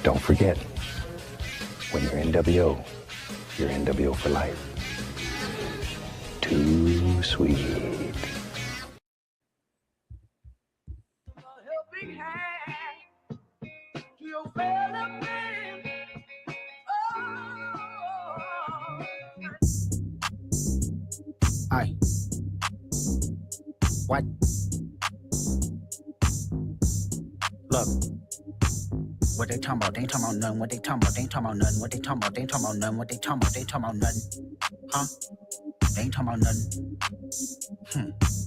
don't forget, when you're NWO, you're NWO for life. Too sweet. Aye. What? Look. What they talking about? They ain't talking about nothing. What they talking about? They ain't talking about nothing. What they talking about? They ain't talking about nothing. What they talking about? They ain't talking about nothing. Huh? They ain't talking about nothing.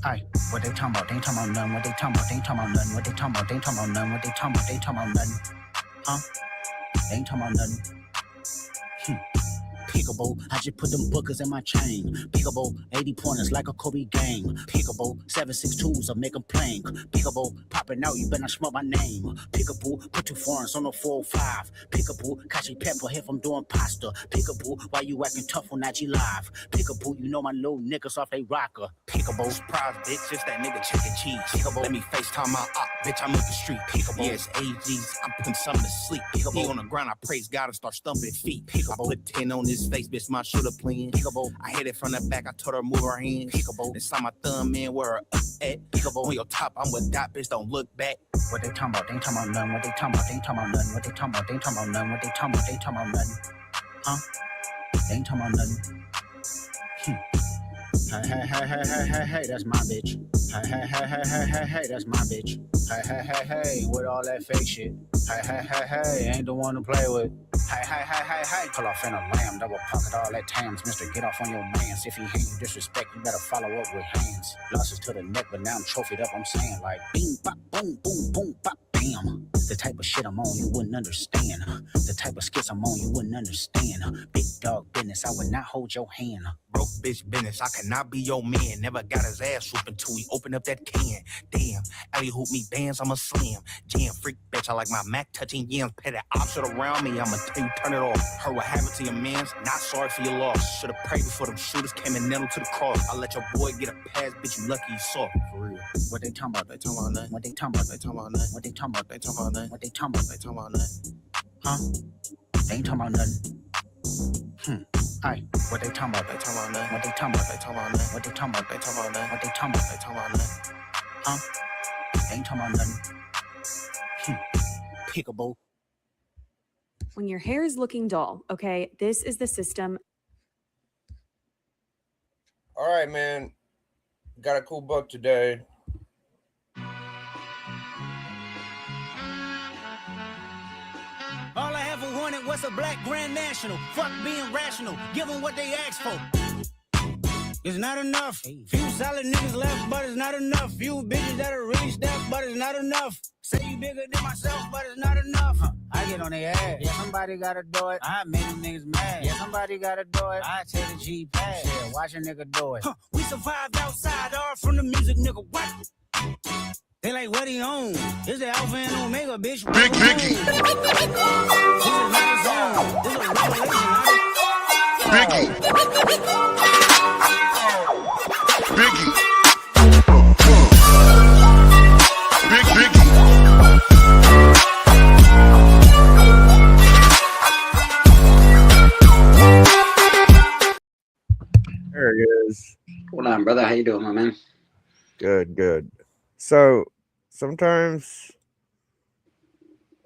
Aye. What they talking about? They ain't talking about nothing. What they talking about? They ain't talking about nothing. What they talking about? They ain't talking about nothing. What they talking about? They ain't talking about nothing. Huh? They ain't talking about nothing. Peekaboo, I just put them bookers in my chain. Peekaboo, 80 pointers like a Kobe game. Peekaboo, 7.62s will make them plain. Peekaboo, popping out, you better not smell my name. Peekaboo, put 2 foreigns on the 405. Peekaboo, catch a pepper here from doing pasta. Peekaboo, why you acting tough on IG Live? Peekaboo, you know my little niggas off they rocker. Peekaboo, surprise, bitch, it's that nigga chicken cheese. Peekaboo, let me FaceTime my op, bitch, I'm up the street. Peekaboo, yes, AGs, I'm putting something to sleep. Peekaboo, he on the ground, I praise God and start stumping feet. Peekaboo, I put 10 on his face, bitch, my shoulder playing. Peekaboo, I hit it from the back, I told her move her hands. Peekaboo, then saw my thumb in where her up at. Peekaboo, on your top, I'm with dot, bitch, don't look back. What they talking about? They ain't talking about nothing. What they talking about? They ain't talking about nothing. What they talking about? They ain't talking about nothing. What they talking about? They ain't talking about nothing. Huh? They ain't talking about nothing. Hey, that's my bitch. Hey, that's my bitch. Hey, with all that fake shit. Hey, ain't the one to play with. Hey, pull off in a lamb, double pocket all that tams. Mister, get off on your mans. If he hate you disrespect, you better follow up with hands. Losses to the neck, but now I'm trophied up, I'm saying like bing, bop, boom, boom, boom, bop, bam. The type of shit I'm on, you wouldn't understand. The type of skits I'm on, you wouldn't understand. Big dog business, I would not hold your hand. Broke bitch business, I cannot be your man. Never got his ass whooping till he opened up that can. Damn, alley hoop me bands, I'm a slam. Jam freak bitch, I like my Mac touching yams. Pet that opposite around me, I'ma tell you turn it off. Heard what happened to your mans, not sorry for your loss. Should've prayed before them shooters came and nailed him to the cross. I let your boy get a pass, bitch, you lucky you saw it, for real. What they talking about? They talking about nothing. What they talking about? They talking about nothing. What they talking about? They talking about nothing. What they talking about? They talking about nothing. Huh? They ain't talking about nothing. Aye. What they talking about? They talking about nothing. What they talking about? They talking about nothing. What they talking about? They talking about nothing. What they talking about? They talking about nothing. Huh? They ain't talking about nothing. Peekaboo. When your hair is looking dull, okay, this is the system. All right, man. Got a cool book today. All I ever wanted was a black grand national. Fuck being rational. Give them what they asked for. It's not enough. Few solid niggas left, but it's not enough. Few bitches that are really stepped, but it's not enough. Say you bigger than myself, but it's not enough. I get on their ass. Yeah, somebody gotta do it. I made them niggas mad. Yeah, somebody gotta do it. I take the G pass. Yeah, watch a nigga do it. We survived outside, all from the music, nigga. What? They like, what he on? It's the Alpha and Omega, bitch. Big Biggie. This is not a song. This is a revelation. Biggie. Biggie. Big Biggie. There he is. Hold on, brother. How you doing, my man? Good. So sometimes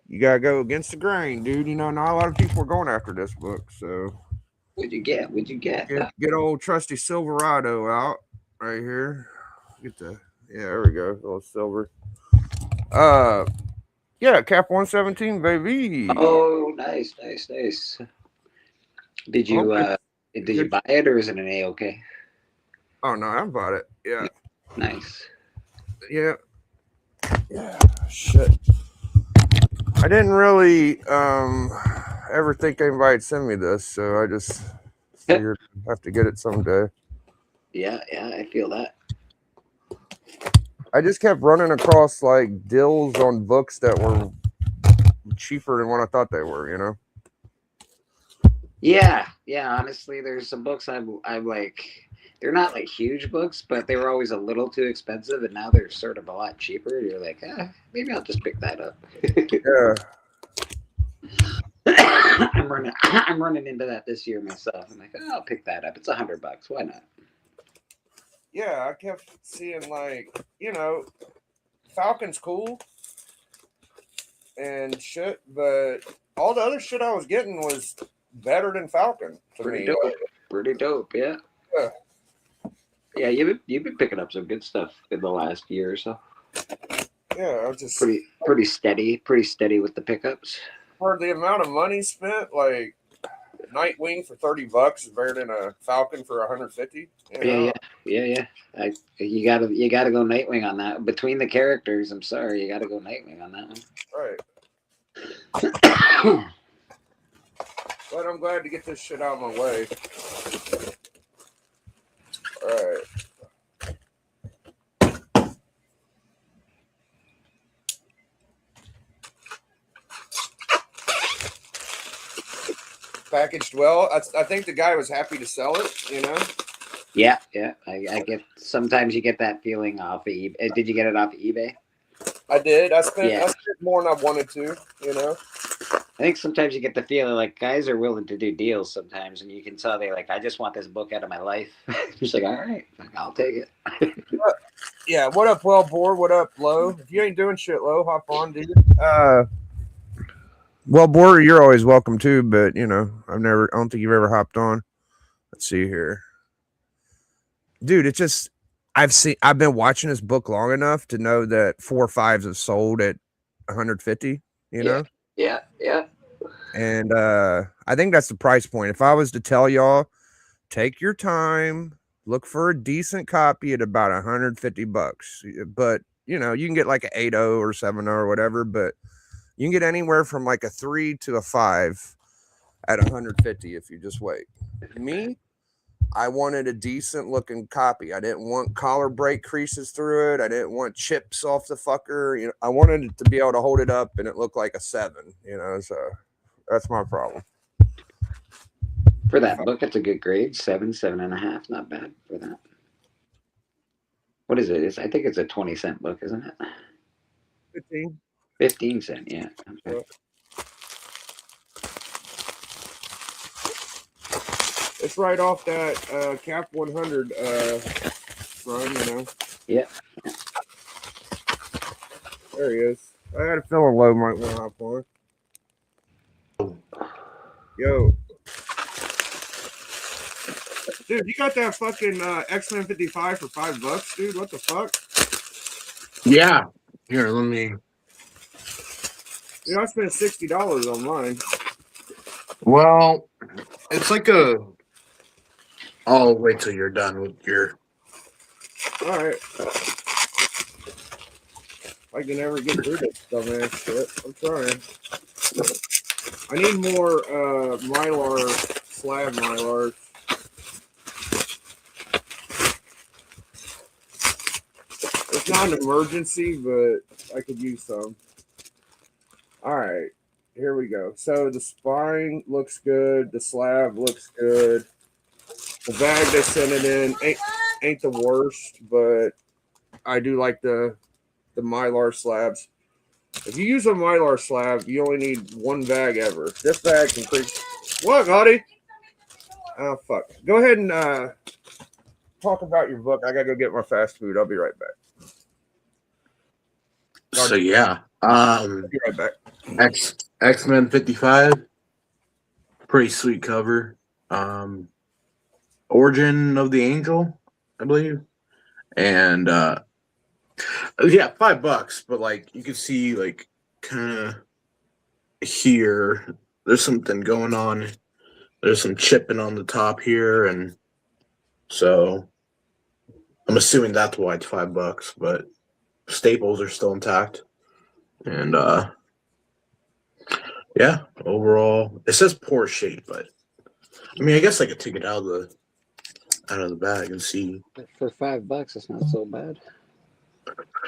you gotta go against the grain, dude. You know, not a lot of people are going after this book. So What'd you get? get old trusty Silverado out right here. There we go. A little silver. Yeah, Cap 117, baby. Oh, nice. Did you buy it or is it an A-OK? Oh no, I bought it. Yeah. Nice. Yeah. Shit. I didn't really ever think anybody'd send me this, so I just figured I'd have to get it someday. Yeah, I feel that. I just kept running across like deals on books that were cheaper than what I thought they were, you know? Yeah, honestly, there's some books I'm like, they're not like huge books, but they were always a little too expensive, and now they're sort of a lot cheaper. You're like, maybe I'll just pick that up. Yeah. I'm running into that this year myself. I'm like, oh, I'll pick that up. It's $100. Why not? Yeah, I kept seeing like, Falcon's cool and shit, but all the other shit I was getting was better than Falcon to Pretty me. dope. Pretty dope. Yeah. Yeah. Yeah, you've been picking up some good stuff in the last year or so. Yeah, I was just Pretty steady with the pickups. for the amount of money spent, like Nightwing for $30 is better than a Falcon for 150. Yeah. You gotta go Nightwing on that. Between the characters, I'm sorry, you gotta go Nightwing on that Right. one. But I'm glad to get this shit out of my way. All right. Packaged well. I think the guy was happy to sell it. Yeah. I get sometimes you get that feeling off of eBay. Did you get it off of eBay? I did. I spent more than I wanted to. I think sometimes you get the feeling like guys are willing to do deals sometimes, and you can tell they're like, I just want this book out of my life. Just like, all right, I'll take it. Yeah. What up, Well Boar? What up, Low? If you ain't doing shit, Low, hop on, dude. Well, Boar, you're always welcome too, but I don't think you've ever hopped on. Let's see here. Dude, it's just I've been watching this book long enough to know that 4 or 5s have sold at 150, Yeah. And I think that's the price point. If I was to tell y'all, take your time, look for a decent copy at about $150. But you can get like an 8.0 or 7.0 or whatever, but you can get anywhere from like a 3 to a 5 at 150 if you just wait. Me, I wanted a decent looking copy. I didn't want collar break creases through it. I didn't want chips off the fucker. I wanted it to be able to hold it up and it looked like a 7, so that's my problem. For that book, it's a good grade. 7.5. Not bad for that. What is it? I think it's a 20-cent book, isn't it? 15. 15 cent, yeah. Okay. It's right off that Cap 100 run, Yeah. There he is. I had a feeling Low might want to hop on. Yo. Dude, you got that fucking X-Men 55 for $5, dude? What the fuck? Yeah. Here, let me. I spent $60 on mine. Well, it's like a. I'll wait till you're done with your. All right. I can never get through this dumbass shit. I'm trying. I need more Mylar, slab Mylars. It's not an emergency, but I could use some. All right, here we go. So the spine looks good. The slab looks good. The bag they sent it in ain't the worst, but I do like the Mylar slabs. If you use a Mylar slab, you only need one bag ever. This bag can creep. What, Gotti? Oh, fuck. Go ahead and talk about your book. I gotta go get my fast food. I'll be right back. So yeah, I'll be right back. X-Men 55, pretty sweet cover. Origin of the Angel, I believe, and yeah, $5, but like you can see, like kind of here, there's something going on. There's some chipping on the top here, and so I'm assuming that's why it's $5, but staples are still intact. And yeah, overall, it says poor shape, but I mean, I guess I could take it out of the bag and see. For $5, it's not so bad.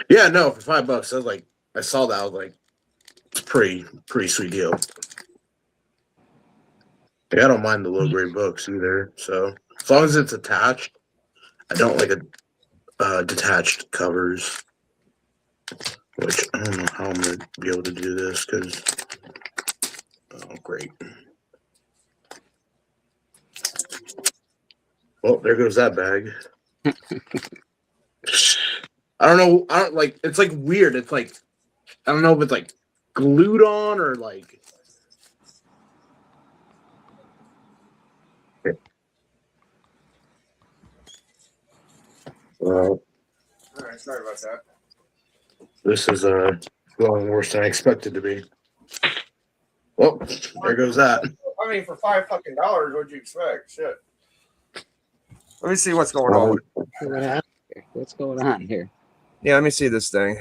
Yeah, no, for $5, I saw that. I was like, it's pretty sweet deal. Yeah, I don't mind the low grade books either. So as long as it's attached, I don't like detached covers. Which I don't know how I'm gonna be able to do this because oh great. Well, there goes that bag. I don't know. I don't like. It's like weird. It's like I don't know if it's like glued on or like. All right, sorry about that. This is going worse than I expected to be. Well, there goes that. I mean, for $5 fucking, what'd you expect? Shit. Let me see what's going on. What's going on here? Yeah, let me see this thing.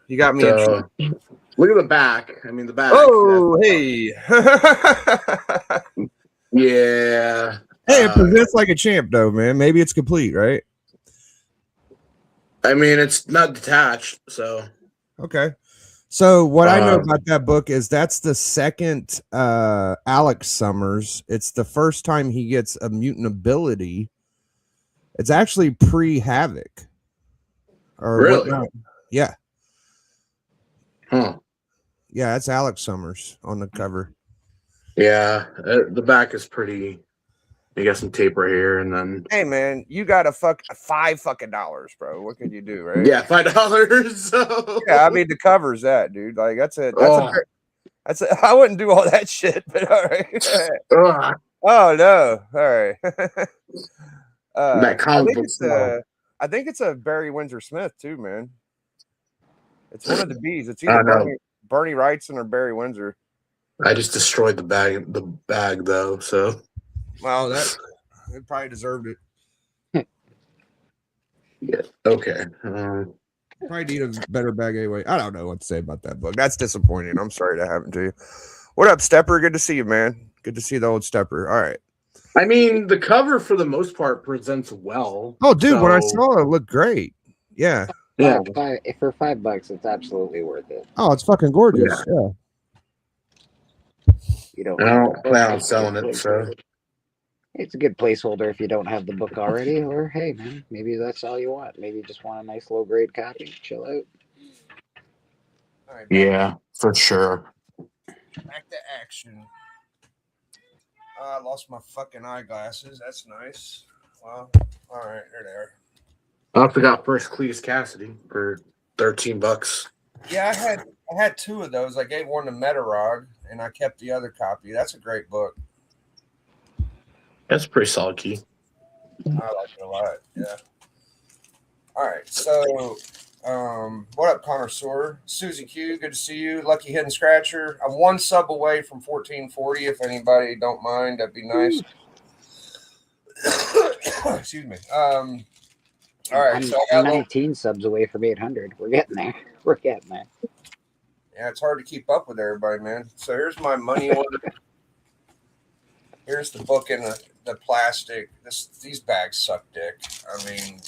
You got me. Look at the back. I mean, the back. Oh, hey. Yeah. Hey, it presents like a champ, though, man. Maybe it's complete, right? I mean, it's not detached, so. Okay. So what I know about that book is that's the second Alex Summers. It's the first time he gets a mutant ability. It's actually pre-Havoc. Or really? Yeah. Huh. Yeah, it's Alex Summers on the cover. Yeah, the back is pretty. You got some tape right here, and then. Hey, man, you got $5 fucking, bro. What could you do, right? Yeah, $5. So. Yeah, I mean, the cover's that, dude. Like, that's it. That's I wouldn't do all that shit, but all right. Oh no! All right. That comic book style. I think it's a Barry Windsor Smith too, man. It's one of the B's. It's either Bernie Wrightson or Barry Windsor. I just destroyed the bag though. So. Well, it probably deserved it. Yeah. Okay. Probably need a better bag anyway. I don't know what to say about that book. That's disappointing. I'm sorry that happened to you. What up, Stepper? Good to see you, man. Good to see the old Stepper. All right. I mean, the cover for the most part presents well. Oh, dude, when I saw it looked great. Yeah. Yeah. For $5, it's absolutely worth it. Oh, it's fucking gorgeous. Yeah. You don't. I don't plan on selling it, so. It's a good placeholder if you don't have the book already, or hey, man, maybe that's all you want. Maybe you just want a nice low grade copy. Chill out. All right, Yeah, for sure. back to action. I lost my fucking eyeglasses. That's nice. Well, all right, there they are. I also got First Cletus Cassidy for $13. Yeah, I had two of those. I gave one to Metarog, and I kept the other copy. That's a great book. That's a pretty solid key. I like it a lot. Yeah. All right. So, what up, Connoisseur? Susie Q, good to see you. Lucky Hidden Scratcher. I'm one sub away from 1440. If anybody don't mind, that'd be nice. Excuse me. All right. I'm 19 subs away from 800. We're getting there. We're getting there. Yeah, it's hard to keep up with everybody, man. So here's my money order. Here's the book in the plastic. These bags suck dick. I mean,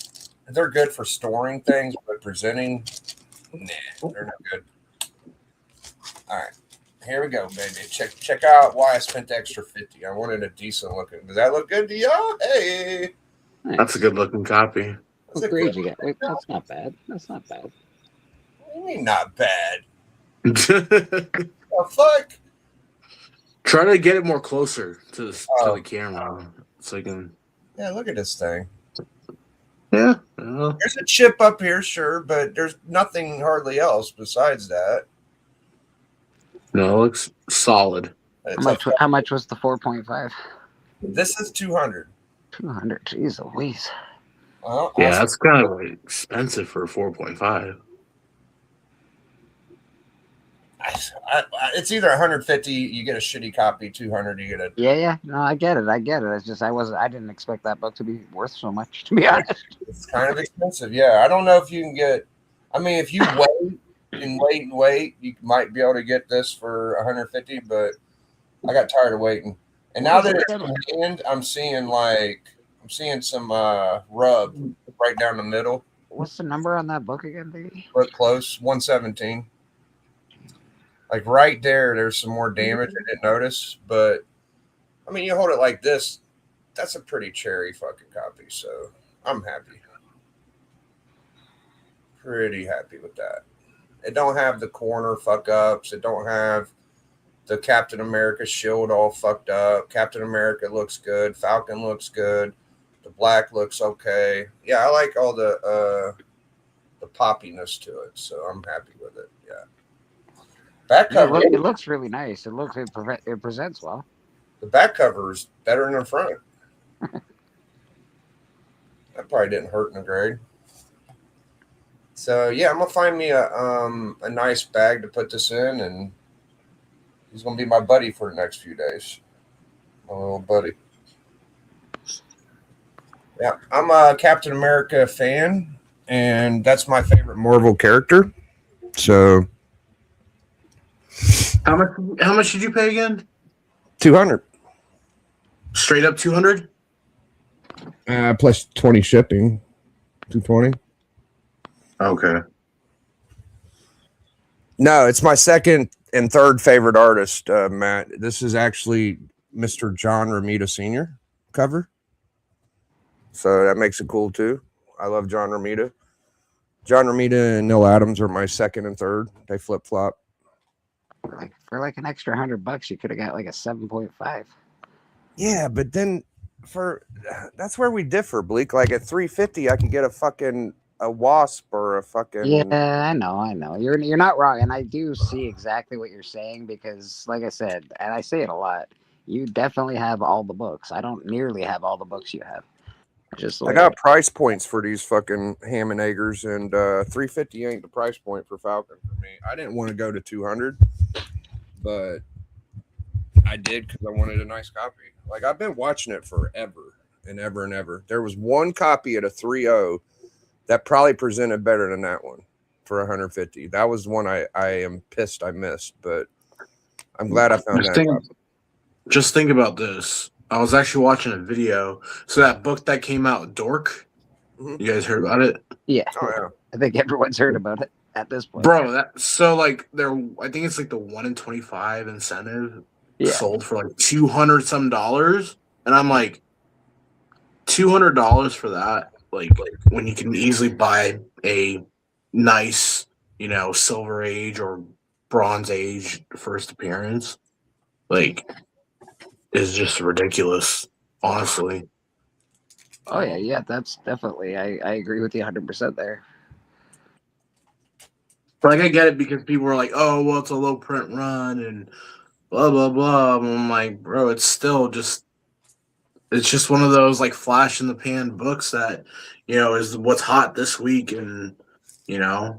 they're good for storing things, but presenting, nah, they're not good. All right, here we go, baby. Check out why I spent the extra $50. I wanted a decent looking. Does that look good to y'all? Hey, Nice. That's a good looking copy. What grade you got? Wait, that's not bad. That's not bad. What do you mean not bad? The fuck? Try to get it more closer to the camera so you can. Yeah, look at this thing. Yeah. There's a chip up here, sure, but there's nothing hardly else besides that. No, it looks solid. How much was the 4.5? This is 200. 200. Jeez Louise. Well, Yeah, that's kind of expensive for a 4.5. It's either 150, you get a shitty copy, 200, you get a. Yeah. No, I get it. It's just I didn't expect that book to be worth so much, to be honest. It's kind of expensive. Yeah, I don't know if you can get. I mean, if you wait, you might be able to get this for 150. But I got tired of waiting, and now that it's in hand, I'm seeing some rub right down the middle. What's the number on that book again, baby? Look close, 117. Like right there, there's some more damage I didn't notice. But, I mean, you hold it like this, that's a pretty cherry fucking copy. So, I'm happy. Pretty happy with that. It don't have the corner fuck-ups. It don't have the Captain America shield all fucked up. Captain America looks good. Falcon looks good. The black looks okay. Yeah, I like all the poppiness to it, so I'm happy with it. Yeah. Back Yeah, cover. it looks really nice. It presents well. The back cover is better than the front. That probably didn't hurt in the grade. So yeah, I'm gonna find me a nice bag to put this in, and he's gonna be my buddy for the next few days. My little buddy. Yeah, I'm a Captain America fan, and that's my favorite Marvel character. So How much did you pay again? 200 Straight up 200. plus 20 shipping. 220. Okay. No, it's my second and third favorite artist, Matt. This is actually Mr. John Romita Sr. cover. So that makes it cool too. I love John Romita. John Romita and Neil Adams are my second and third. They flip flop. For like an extra $100, you could have got like a 7.5. Yeah, but then that's where we differ, Bleak. Like at 350, I could get a wasp or a fucking. Yeah, I know. You're not wrong, and I do see exactly what you're saying because, like I said, and I say it a lot. You definitely have all the books. I don't nearly have all the books you have. I got price points for these fucking ham and eggers, and 350 ain't the price point for Falcon for me. I didn't want to go to 200, but I did because I wanted a nice copy. Like I've been watching it forever and ever and ever. There was one copy at a 3.0 that probably presented better than that one for 150. That was one I am pissed I missed, but I'm glad I found that. Just think about this. I was actually watching a video. So that book that came out, Dork. Mm-hmm. You guys heard about it? Yeah. Oh, yeah. I think everyone's heard about it at this point. Bro, I think it's like the 1 in 25 incentive sold for like $200 and I'm like, $200 for that? Like when you can easily buy a nice, Silver Age or Bronze Age first appearance, like, is just ridiculous, honestly. Oh yeah, that's definitely. I agree with you 100% there. Like I get it because people are like, "Oh, well, it's a low print run and blah blah blah." I'm like, bro, it's just one of those like flash in the pan books that is what's hot this week, and Yeah,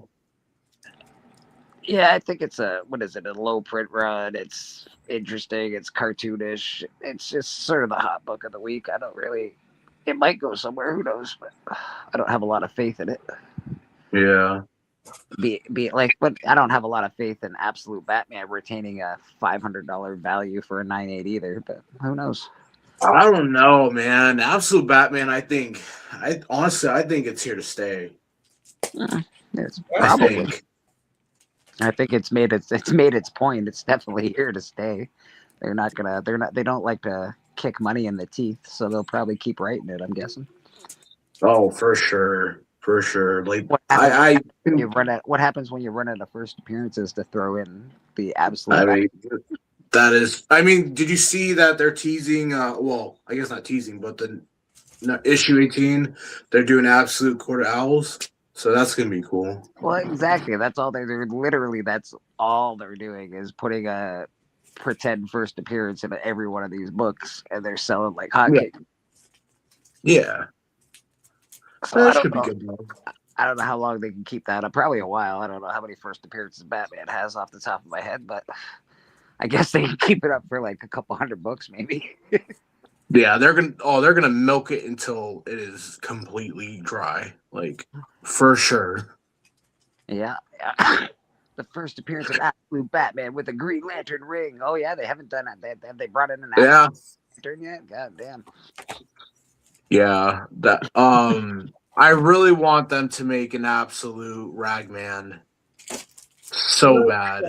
I think it's a low print run. It's interesting. It's cartoonish. It's just sort of the hot book of the week. I don't really. It might go somewhere. Who knows? But I don't have a lot of faith in it. Yeah. But I don't have a lot of faith in Absolute Batman retaining a $500 value for a 9.8 either. But who knows? I don't know, man. Absolute Batman. I think it's here to stay. It's probably. I think it's made its point. It's definitely here to stay. They don't like to kick money in the teeth, so they'll probably keep writing it, I'm guessing. Oh, for sure. Like what happens when you run out of first appearances to throw in the absolute did you see that they're teasing well, I guess not teasing, but issue 18, they're doing Absolute Court of Owls. So that's gonna be cool. Well, exactly. That's all they're literally. That's all they're doing is putting a pretend first appearance in every one of these books, and they're selling like hotcakes. Yeah. So that should be good. I don't know how long they can keep that up. Probably a while. I don't know how many first appearances Batman has off the top of my head, but I guess they can keep it up for like a couple hundred books, maybe. Yeah, they're gonna milk it until it is completely dry, like for sure. Yeah. The first appearance of Absolute Batman with a Green Lantern ring. Oh yeah, they haven't done that. Have they brought in an Lantern yet? God damn. Yeah, that I really want them to make an Absolute Ragman so bad.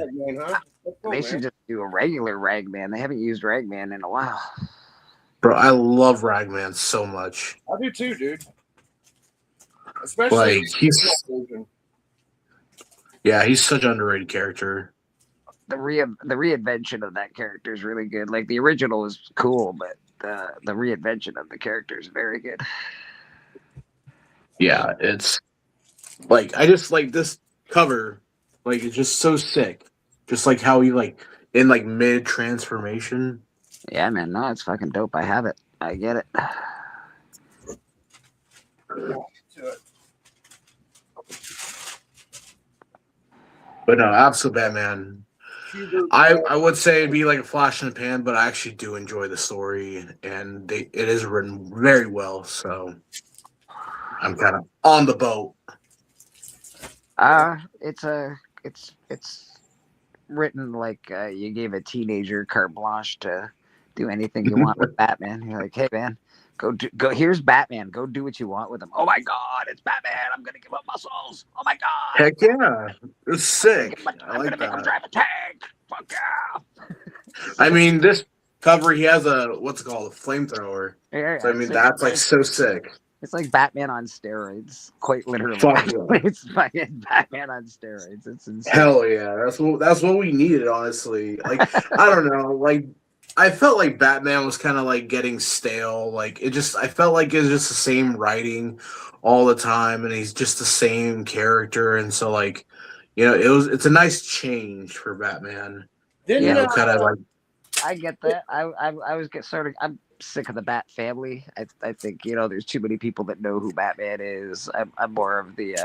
They should just do a regular Ragman. They haven't used Ragman in a while. Bro, I love Ragman so much. I do too, dude. Especially he's such an underrated character. The reinvention of that character is really good. Like the original is cool, but the reinvention of the character is very good. Yeah, it's like I just like this cover, like it's just so sick. Just like how he like in like mid transformation. Yeah, man, no, it's fucking dope. I have it. I get it. But no, absolute Batman. I would say it'd be like a flash in the pan, but I actually do enjoy the story, and it is written very well. So I'm kind of on the boat. It's written like you gave a teenager carte blanche to do anything you want with Batman. You're like, hey man, go. Here's Batman. Go do what you want with him. Oh my God, it's Batman. I'm gonna give up muscles. Oh my God. Heck yeah, it's sick. I'm gonna make him drive a tank. Fuck yeah. I mean, this cover he has a what's it called, a flamethrower. Yeah, So I mean, that's like so sick. It's like Batman on steroids, quite literally. Fuck yeah. It's fucking Batman on steroids. It's insane. Hell yeah, that's what we needed, honestly. Like I don't know, like I felt like Batman was kind of like getting stale. Like I felt like it was just the same writing all the time, and he's just the same character, and so like it's a nice change for Batman. Kind of like I get that. I was I'm sick of the Bat family. I think there's too many people that know who Batman is. I'm more of the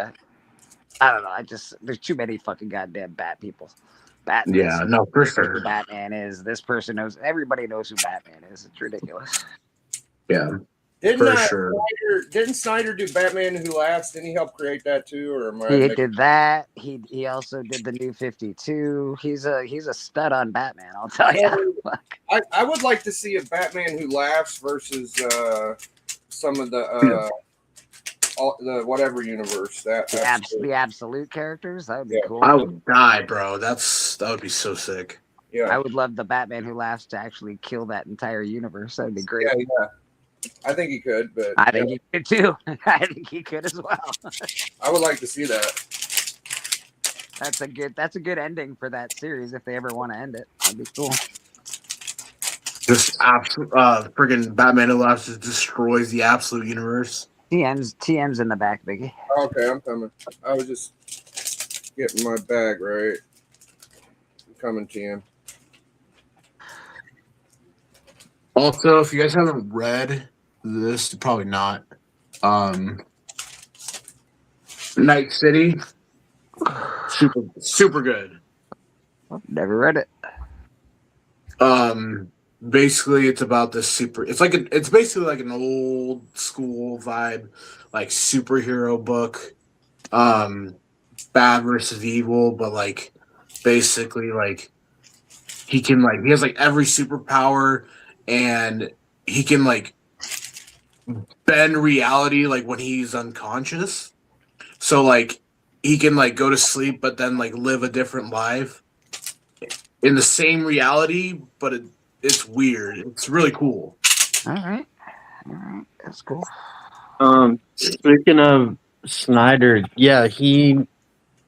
I don't know. There's too many fucking goddamn Bat people. Batman. Yeah, no, for sure. Who Batman is. This person knows. Everybody knows who Batman is. It's ridiculous. Yeah. Didn't Snyder do Batman Who Laughs? Didn't he help create that too? Or he did that. He also did the New 52. He's a stud on Batman. I'll tell you. I would like to see a Batman Who Laughs versus some of the whatever universe the absolute characters. That would be cool. I would die, bro. That would be so sick. Yeah, I would love the Batman Who Laughs to actually kill that entire universe. That'd be great. Yeah. I think he could, but I think he could too. I think he could as well. I would like to see that. That's a good ending for that series if they ever want to end it. That'd be cool. Just friggin' Batman Who Laughs just destroys the absolute universe. TM's in the back, Biggie. Okay, I'm coming. I was just getting my bag right. I'm coming, TM. Also, if you guys haven't read this, probably not. Night City, super good. I've never read it. Basically, it's about this it's basically like an old school vibe, like superhero book. Bad versus evil, but like basically like he has like every superpower, and he can like bend reality like when he's unconscious. So like he can like go to sleep but then like live a different life in the same reality, but it's weird. It's really cool. All right, that's cool. Speaking of Snyder, yeah, he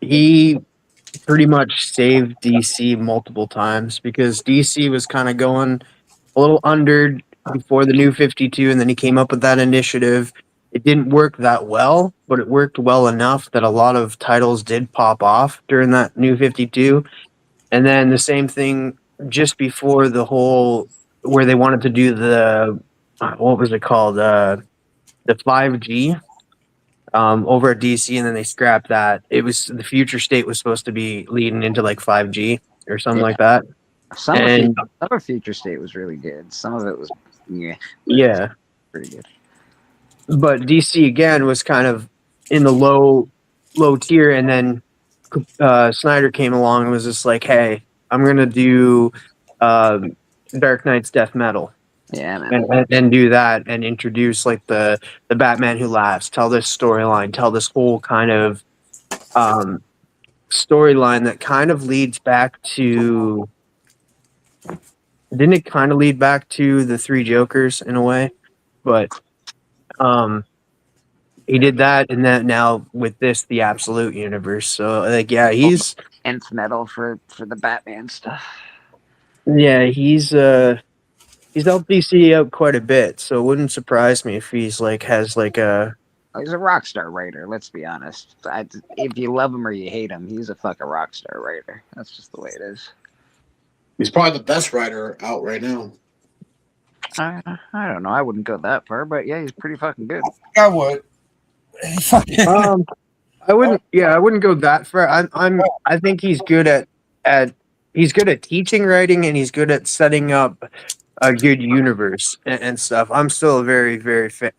pretty much saved DC multiple times because DC was kind of going a little under before the New 52, and then he came up with that initiative. It didn't work that well, but it worked well enough that a lot of titles did pop off during that New 52. And then the same thing just before the whole, where they wanted to do the, what was it called? The 5G over at DC, and then they scrapped that. It was, the future state was supposed to be leading into like 5G or something like that. Some of Future State was really good. Some of it was, pretty good. But DC again was kind of in the low tier, and then Snyder came along and was just like, "Hey, I'm gonna do Dark Knight's Death Metal, and do that, and introduce like the Batman Who Laughs, tell this storyline, tell this whole kind of storyline that kind of leads back to." Didn't it kind of lead back to the Three Jokers in a way? But he did that, and that now with this, the Absolute Universe. So like, yeah, he's nth metal for the Batman stuff. Yeah, he's He's helped DC out quite a bit, so it wouldn't surprise me if he's like has like a. He's a rock star writer. Let's be honest. If you love him or you hate him, he's a fucking rock star writer. That's just the way it is. He's probably the best writer out right now. I don't know. I wouldn't go that far, but yeah, he's pretty fucking good. I would. I wouldn't. Yeah, I wouldn't go that far. I think he's good at he's good at teaching writing, and he's good at setting up a good universe and stuff. I'm still a very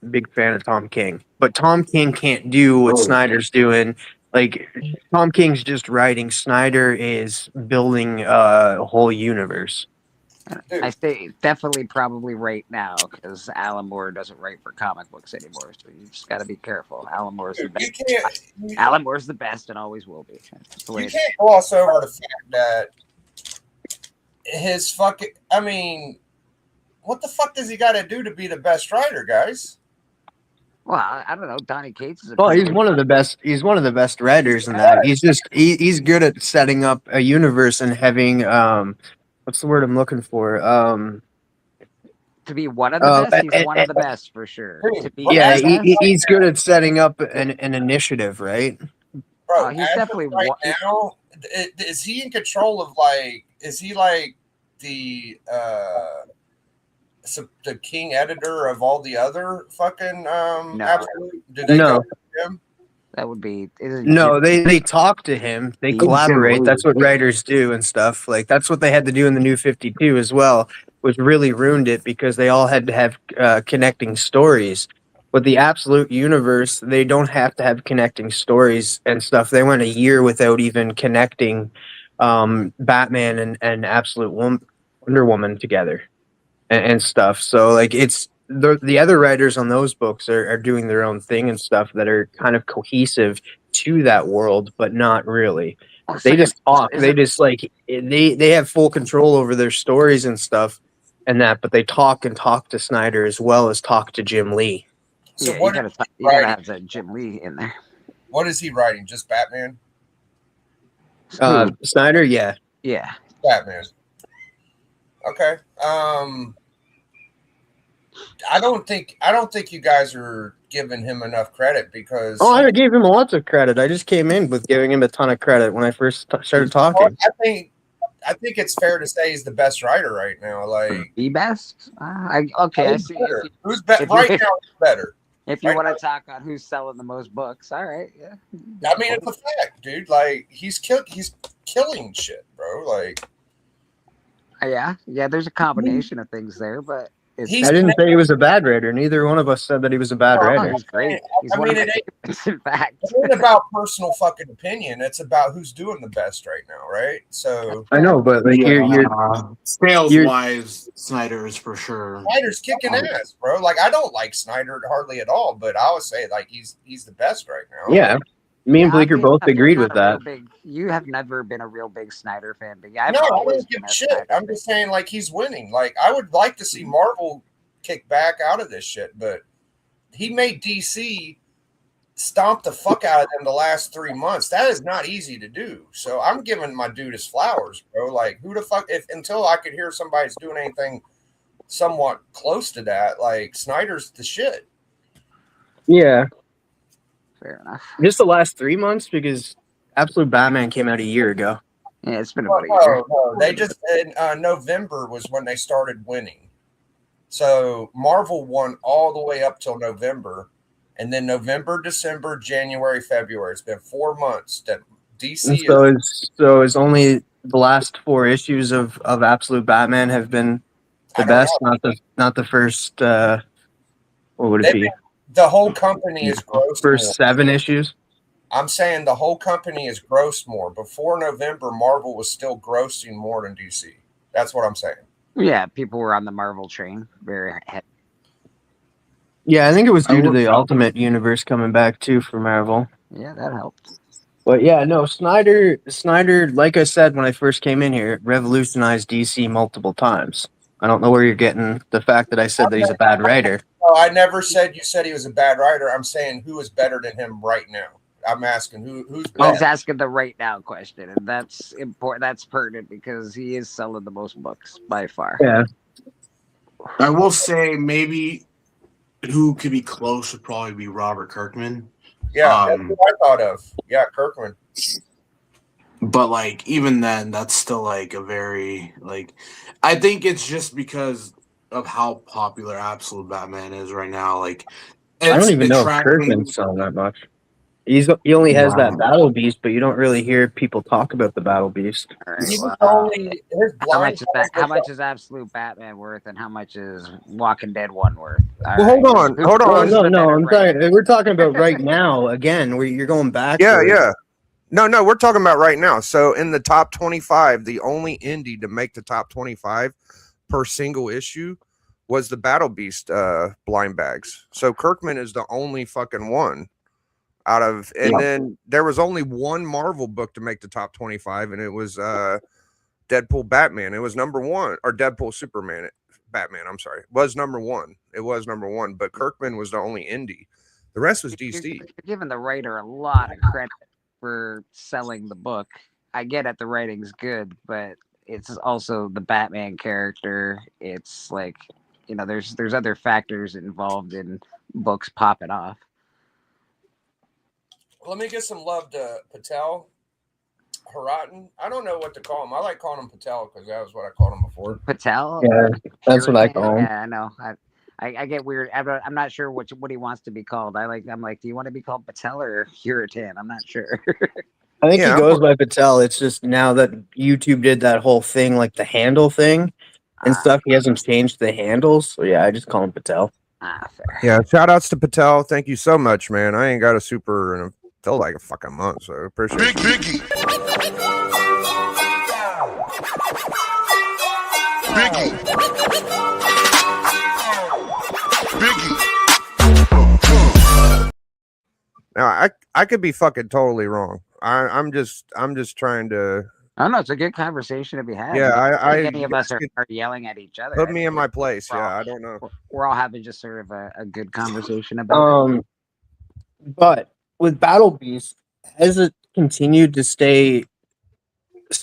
big fan of Tom King, but Tom King can't do what Snyder's doing. Like Tom King's just writing. Snyder is building a whole universe. I say definitely probably right now because Alan Moore doesn't write for comic books anymore, so you just got to be careful. Alan Moore's the best. Alan Moore's the best and always will be. You can't gloss over the fact that his fucking. I mean, what the fuck does he got to do to be the best writer, guys? Well, I don't know. Donnie Cates is. Well, he's one of the best. He's one of the best writers in that. He's just he's good at setting up a universe and having what's the word I'm looking for? To be one of the best, he's one of the best for sure. He's good at setting up an initiative, right? Bro, he's definitely right now. Is he in control of like? Is he like the king editor of all the other fucking No. Absolute? Do they go to him? That would be no. They talk to him. They collaborate. That's what writers do and stuff. Like that's what they had to do in the New 52 as well, which really ruined it because they all had to have connecting stories. With the Absolute Universe, they don't have to have connecting stories and stuff. They went a year without even connecting Batman and Absolute Wonder Woman together and stuff. So like it's the other writers on those books are doing their own thing and stuff that are kind of cohesive to that world, but not really. They just talk. They just like they have full control over their stories and stuff and that, but they talk to Snyder as well as talk to Jim Lee. So yeah, what you gotta have that Jim Lee in there. What is he writing? Just Batman? Snyder, yeah. Batman. Okay. I don't think you guys are giving him enough credit because I gave him lots of credit. I just came in with giving him a ton of credit when I first started talking. I think it's fair to say he's the best writer right now. Like the best. I see. Who's better right now? Who's better? If you want to talk on who's selling the most books, all right. Yeah. I mean, it's a fact, dude. Like he's killing shit, bro. Like yeah. There's a combination of things there, but. I didn't say he was a bad writer. Neither one of us said that he was a bad writer. He's great. He's in fact. It's not about personal fucking opinion. It's about who's doing the best right now, right? So I know, but like you're sales wise, Snyder is for sure. Snyder's kicking ass, bro. Like I don't like Snyder hardly at all, but I always say like he's the best right now. Yeah. Me and Bleeker both agreed with that. You have never been a real big Snyder fan, but I don't give a shit. I'm just saying, like, he's winning. Like, I would like to see Marvel kick back out of this shit, but he made DC stomp the fuck out of them the last 3 months. That is not easy to do. So I'm giving my dude his flowers, bro. Like, who the fuck? Until I could hear somebody's doing anything somewhat close to that, like, Snyder's the shit. Yeah. Fair enough. Just the last 3 months because Absolute Batman came out a year ago. Yeah, it's been about a year. No. They just in November was when they started winning. So Marvel won all the way up till November, and then November, December, January, February. It's been 4 months that DC. So is only the last 4 issues of Absolute Batman have been the best, not the first. What would it be? The whole company is grossed First more. 7 issues? I'm saying the whole company is grossed more. Before November, Marvel was still grossing more than DC. That's what I'm saying. Yeah, people were on the Marvel train. Yeah, I think it was due to the Ultimate Universe coming back, too, for Marvel. Yeah, that helped. But yeah, no, Snyder, like I said when I first came in here, revolutionized DC multiple times. I don't know where you're getting the fact that I said that he's a bad writer. No, I never said you said he was a bad writer. I'm saying who is better than him right now. I'm asking who's better. I was asking the right now question, and that's important. That's pertinent because he is selling the most books by far. Yeah. I will say maybe who could be close would probably be Robert Kirkman. Yeah, that's what I thought of. Yeah, Kirkman. But like even then, that's still like a very like. I think it's just because of how popular Absolute Batman is right now. Like, I don't even know if attracting. Kirkman's selling that much. He only has that Battle Beast, but you don't really hear people talk about the Battle Beast. All right, He was well, only his how much blind is that? bag How was much is Absolute Batman worth, and how much is Walking Dead 1 worth? All Well, right. hold on, hold Oh on. no, the no, better I'm writer? talking. We're talking about right now. Again, where you're going back. Yeah, yeah. No, we're talking about right now. So in the top 25, the only indie to make the top 25 per single issue was the Battle Beast blind bags. So Kirkman is the only fucking one out of, and then there was only one Marvel book to make the top 25, and it was Deadpool Batman. It was number 1, or Deadpool Superman Batman, I'm sorry. Was number 1. It was number 1, but Kirkman was the only indie. The rest was DC. You're giving the writer a lot of credit for selling the book. I get it, the writing's good, but it's also the Batman character. It's like, there's other factors involved in books popping off. Let me get some love to Patel. Haratan. I don't know what to call him. I like calling him Patel because that was what I called him before. Patel? Yeah, that's what I call him. Yeah, I know. I get weird. I'm not sure what he wants to be called. I'm like, do you want to be called Patel or Hurricane? I'm not sure. I think he goes by Patel. It's just now that YouTube did that whole thing, like the handle thing and stuff, he hasn't changed the handles. So yeah, I just call him Patel. Fair. Yeah, shout outs to Patel. Thank you so much, man. I ain't got a super in felt like a fucking month, so I appreciate it. Biggie. Now I could be fucking totally wrong. I'm just trying to. I don't know. It's a good conversation to be had. Yeah, I think any of us are yelling at each other. Put me in my place. Yeah, I don't know. We're all having just sort of a good conversation about it. But with Battle Beast, has it continued to stay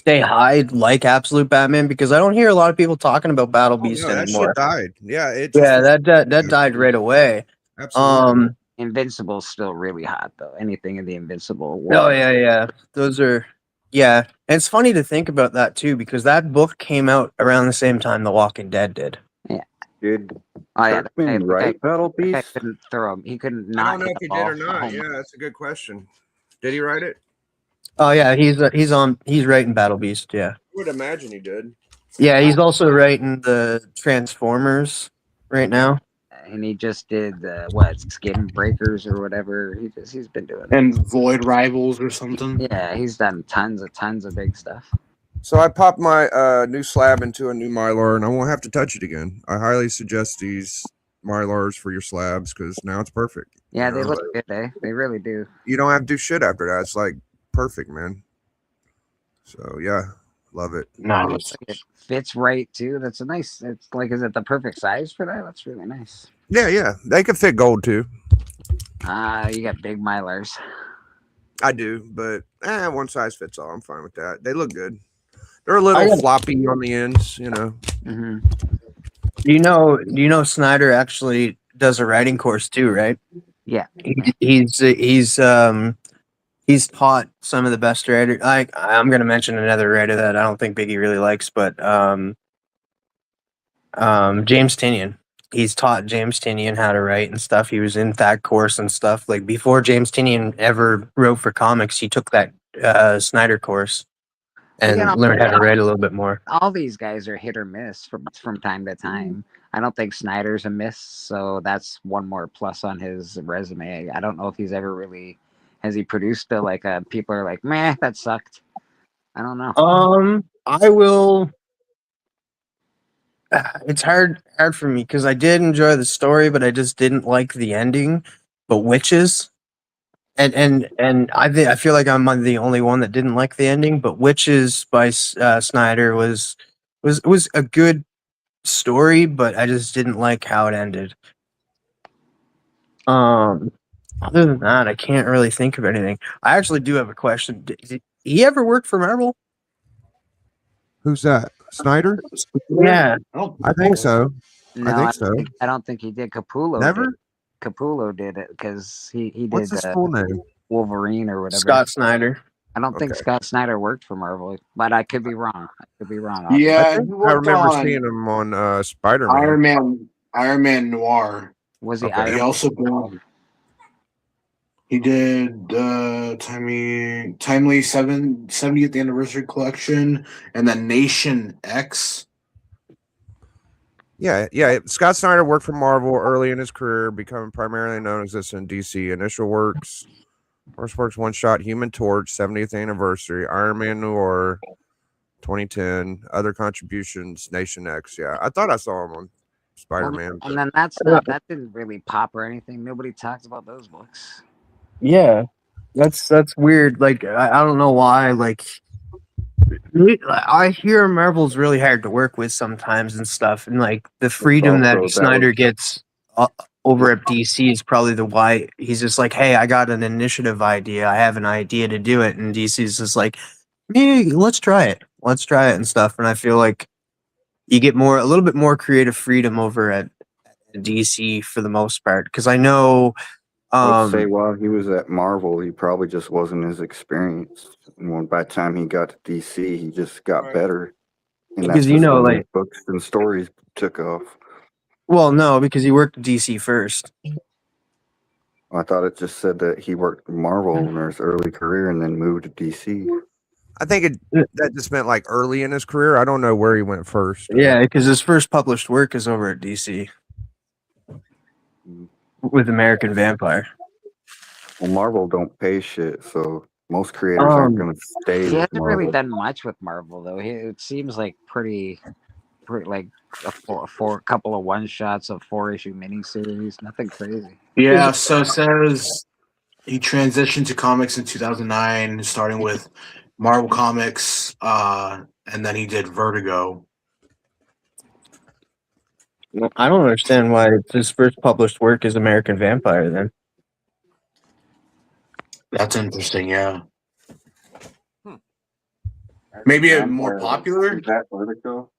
high like Absolute Batman? Because I don't hear a lot of people talking about Battle Beast that anymore. shit died. Yeah, that died right away. Absolutely. Invincible's still really hot though. Anything in the Invincible world. Oh yeah. Those are and it's funny to think about that too, because that book came out around the same time The Walking Dead did. Yeah. Did Kirkman write Battle Beast? Couldn't throw him. He couldn't I not. don't know if he did or not. Yeah, that's a good question. Did he write it? Oh yeah, he's writing Battle Beast. Yeah, I would imagine he did. Yeah, he's also writing the Transformers right now. And he just did Skin Breakers or whatever. He's been doing. And Void Rivals or something. Yeah, he's done tons of big stuff. So I popped my new slab into a new Mylar, and I won't have to touch it again. I highly suggest these Mylars for your slabs because now it's perfect. Yeah, they look good, eh? They really do. You don't have to do shit after that. It's like perfect, man. So yeah, love it. Nice. It fits right too. That's a nice. It's like, is it the perfect size for that? That's really nice. Yeah. They could fit gold too. You got big Mylars. I do, but one size fits all. I'm fine with that. They look good. They're a little floppy on the ends, you know. Mm-hmm. Do you know Snyder actually does a writing course too, right? Yeah. He's taught some of the best writers. I'm going to mention another writer that I don't think Biggie really likes, but James Tynion. He's taught James Tynion how to write and stuff. He was in that course and stuff. Like before James Tynion ever wrote for comics, he took that Snyder course and learned how to write a little bit more. All these guys are hit or miss from time to time. I don't think Snyder's a miss, so that's one more plus on his resume. I don't know if he's ever really has he produced people are like, meh, that sucked. I don't know. I will. It's hard for me because I did enjoy the story, but I just didn't like the ending. But Witches, and I feel like I'm the only one that didn't like the ending. But Witches by Snyder was a good story, but I just didn't like how it ended. Other than that, I can't really think of anything. I actually do have a question. Did he ever work for Marvel? Who's that? Snyder? Yeah. I think so. No, I think so. I don't think he did. Capullo Never? did. Capullo did it because he What's did his full name? Wolverine or whatever. Scott Snyder. I don't think Okay. Scott Snyder worked for Marvel, but I could be wrong. I could be wrong. I Yeah, think he I worked remember on seeing him on Spider-Man. Iron Man Noir. Was he Okay. Iron He Man? also he did timely 70th anniversary collection and then Nation X. Yeah. Scott Snyder worked for Marvel early in his career, becoming primarily known as this in DC. Initial works, first works one shot, Human Torch, 70th anniversary, Iron Man Noir, 2010. Other contributions, Nation X. Yeah, I thought I saw him on Spider-Man. And then that didn't really pop or anything. Nobody talks about those books. Yeah, that's weird. Like I don't know why. Like I hear Marvel's really hard to work with sometimes and stuff, and like the freedom that Snyder gets over at DC is probably the why he's just like, hey, I got an initiative idea, I have an idea to do it, and DC's just like, hey, let's try it and stuff. And I feel like you get a little bit more creative freedom over at DC for the most part, because I know. Let's say while he was at Marvel, he probably just wasn't as experienced. And by the time he got to DC, he just got better. And that's Because just when like, his books and stories took off. Well, no, because he worked at DC first. I thought it just said that he worked Marvel in his early career and then moved to DC. I think that just meant like early in his career. I don't know where he went first. Yeah, because his first published work is over at DC with American Vampire. Well, Marvel don't pay shit, so most creators aren't going to stay He with hasn't Marvel. really done much with Marvel though. It seems like pretty like a couple of one shots of 4-issue miniseries. Nothing crazy. Yeah, so it says he transitioned to comics in 2009, starting with Marvel Comics, and then he did Vertigo. Well, I don't understand why his first published work is American Vampire then. That's interesting, yeah. Maybe a more popular? Is that Vertigo?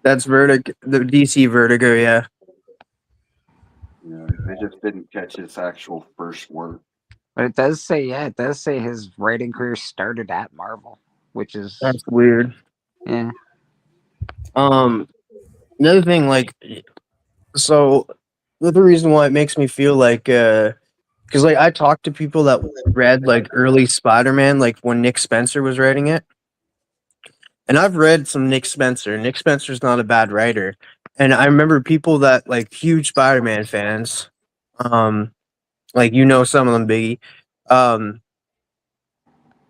That's Vertigo, the DC Vertigo, yeah. Yeah, they just didn't catch his actual first work. But it does say his writing career started at Marvel, which is That's weird. Yeah. Another thing, like, so the reason why it makes me feel like, because like I talked to people that read like early Spider-Man, like when Nick Spencer was writing it, and I've read some Nick Spencer. Nick Spencer's not a bad writer, and I remember people that like huge Spider-Man fans, like some of them, Biggie,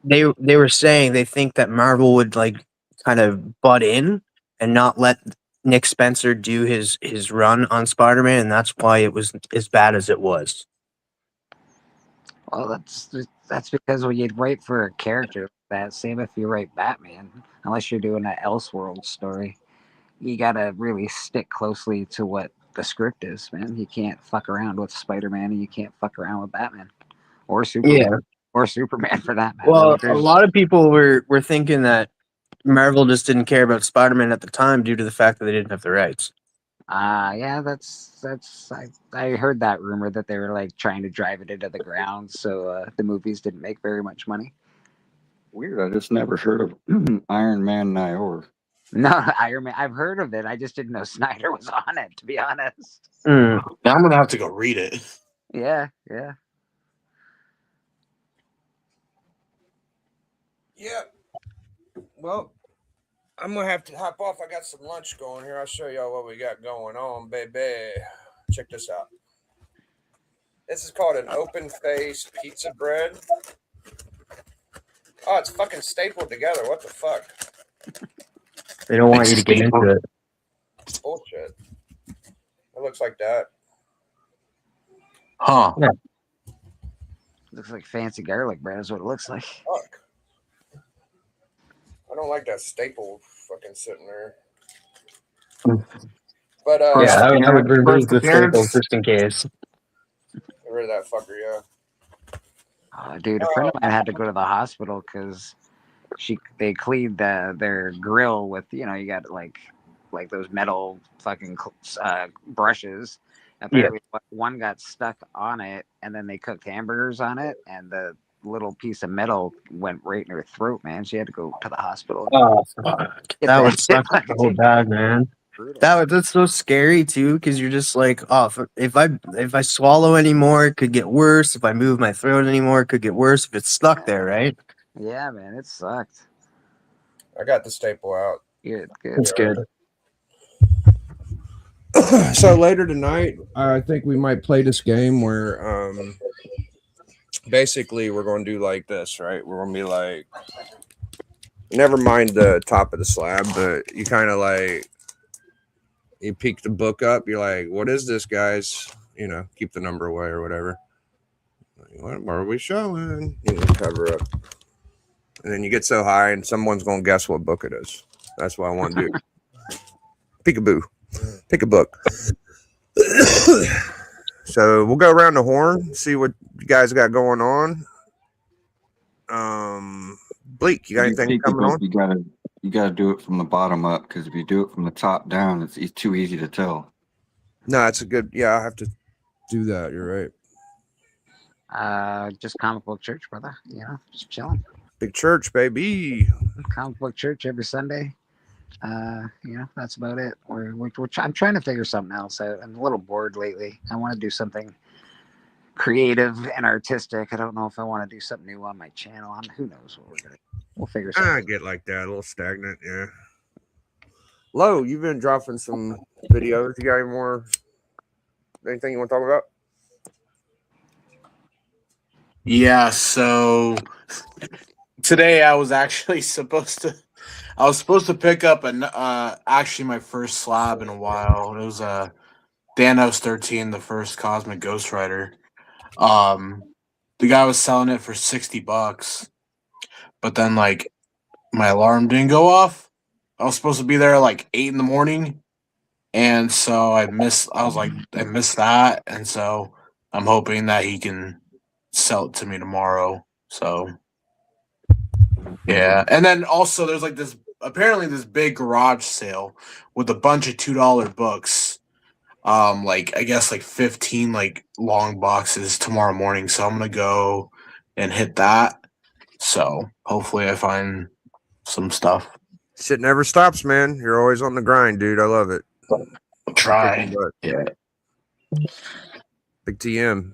they were saying they think that Marvel would like kind of butt in and not let Nick Spencer do his run on Spider-Man, and that's why it was as bad as it was. Well, that's because when you write for a character, that same if you write Batman, unless you're doing an Elseworld story, you gotta really stick closely to what the script is, man. You can't fuck around with Spider-Man, and you can't fuck around with Batman or Superman, or Superman for that matter. Well, There's- a lot of people were thinking that Marvel just didn't care about Spider-Man at the time due to the fact that they didn't have the rights. Yeah, I heard that rumor that they were like trying to drive it into the ground, so the movies didn't make very much money. Weird, I just never heard of Iron Man Nior. No, Iron Man. I've heard of it. I just didn't know Snyder was on it, to be honest. Now I'm gonna have to go read it. Yeah. Yep. Well, I'm gonna have to hop off. I got some lunch going here. I'll show y'all what we got going on, baby. Check this out. This is called an open face pizza bread. Oh, it's fucking stapled together. What the fuck? They don't want you to get into it. Bullshit. It looks like that. Huh. Yeah. Looks like fancy garlic bread is what it looks like. Fuck. I don't like that staple fucking sitting there. But Yeah, I would remove the appearance. staple just in case. get rid of that fucker, yeah. Dude, a friend of mine had to go to the hospital because they cleaned their grill with, you got like like those metal fucking brushes. Yeah. Apparently, one got stuck on it, and then they cooked hamburgers on it, and the little piece of metal went right in her throat. Man, she had to go to the hospital. Oh, fuck. Get That that would shit suck fucking so taken bad, man. brutal. That's so scary too, because you're just like, oh, if I swallow anymore, it could get worse. If I move my throat anymore, it could get worse. If it's stuck there, right? Yeah, man, it sucked. I got the staple out. Good, good. It's good. So later tonight, I think we might play this game where basically we're going to do like this, right? We're going to be like, never mind the top of the slab, but you kind of like, you pick the book up, you're like, what is this, guys? You know, keep the number away or whatever. What are we showing? You know, cover up. And then you get so high and someone's going to guess what book it is. That's what I want to do. Peekaboo. Pick a book. So we'll go around the horn, see what you guys got going on. Bleak, you got anything coming on? You gotta do it from the bottom up, because if you do it from the top down, it's too easy to tell. No, it's a good. Yeah, I have to do that. You're right. Just comic book church, brother. You know, just chilling. Big church, baby. Comic book church every Sunday. You know, that's about it. I'm trying to figure something else out. I'm a little bored lately. I want to do something creative and artistic. I don't know if I want to do something new on my channel. Who knows what we're gonna do. We'll figure something out. I get like that, a little stagnant, yeah. Lo, you've been dropping some videos. You got any more? Anything you want to talk about? Yeah, so today I was actually supposed to pick up actually my first slab in a while. It was Thanos 13, the first Cosmic Ghost Rider. The guy was selling it for $60, but then like my alarm didn't go off. I was supposed to be there like 8 in the morning, and so I missed that, and so I'm hoping that he can sell it to me tomorrow. So yeah, and then also there's like this big garage sale with a bunch of $2 books. Like I guess like 15 like long boxes tomorrow morning. So I'm gonna go and hit that. So hopefully I find some stuff. Shit never stops, man. You're always on the grind, dude. I love it. Try. Yeah. Big TM.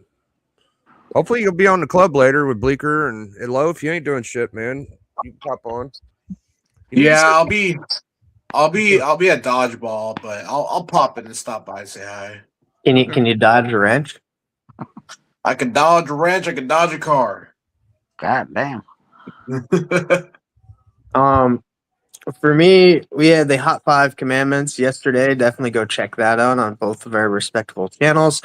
Hopefully you'll be on the club later with Bleeker and Lo. If you ain't doing shit, man, you can pop on. Yeah, I'll be at Dodgeball, but I'll pop in and stop by and say hi. Can you dodge a wrench? I can dodge a wrench. I can dodge a car. God damn. For me, we had the Hot 5 Commandments yesterday. Definitely go check that out on both of our respectable channels.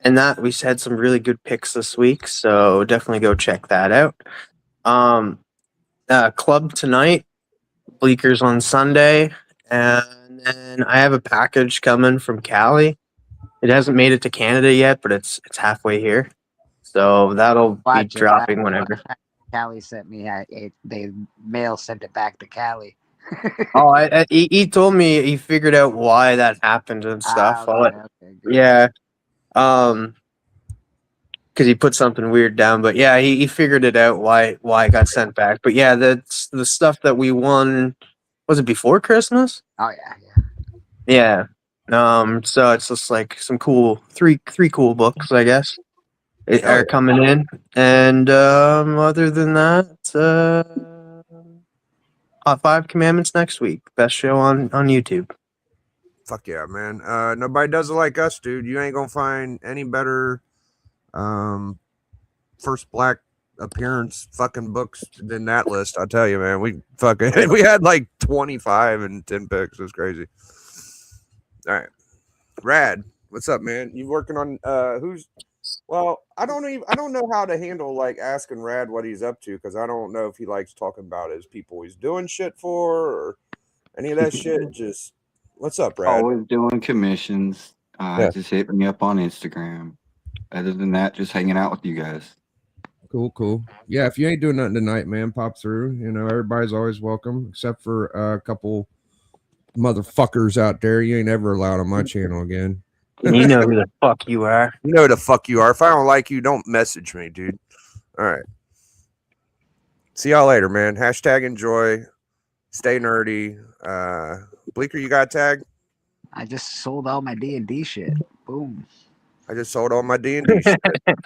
And that we had some really good picks this week, so definitely go check that out. Club tonight, Bleakers on Sunday, and then I have a package coming from Cali. It hasn't made it to Canada yet, but it's halfway here, so that'll be dropping whenever. Cali sent me. They mail sent it back to Cali. He told me he figured out why that happened and stuff. Okay, yeah, because he put something weird down. But yeah, he figured it out why it got sent back. But yeah, that's the stuff that we won. Was it before Christmas? Oh yeah. So it's just like some cool three cool books, I guess, are coming in. And other than that, Hot 5 Commandments next week. Best show on YouTube. Fuck yeah, man. Nobody does it like us, dude. You ain't gonna find any better first black appearance fucking books than that list. I'll tell you, man. We had like 25 and 10 picks. It was crazy. All right. Rad, what's up, man? You working on I don't know how to handle like asking Rad what he's up to, because I don't know if he likes talking about his people he's doing shit for or any of that shit. Just what's up, Rad? Always doing commissions. Just hit me up on Instagram. Other than that, just hanging out with you guys. Cool. Yeah, if you ain't doing nothing tonight, man, pop through. You know, everybody's always welcome, except for a couple motherfuckers out there. You ain't ever allowed on my channel again. You know who the fuck you are. You know who the fuck you are. If I don't like you, don't message me, dude. All right. See y'all later, man. Hashtag enjoy. Stay nerdy. Bleeker, you got a tag? I just sold all my D&D shit. Boom. I just sold all my D&D shit.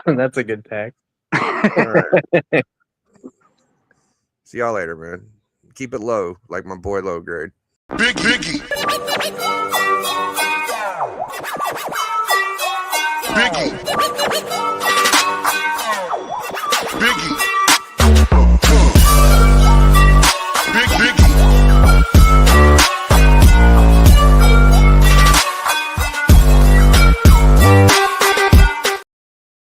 That's a good tag. All right. See y'all later, man. Keep it low, like my boy Low Grade. Biggie. Biggie.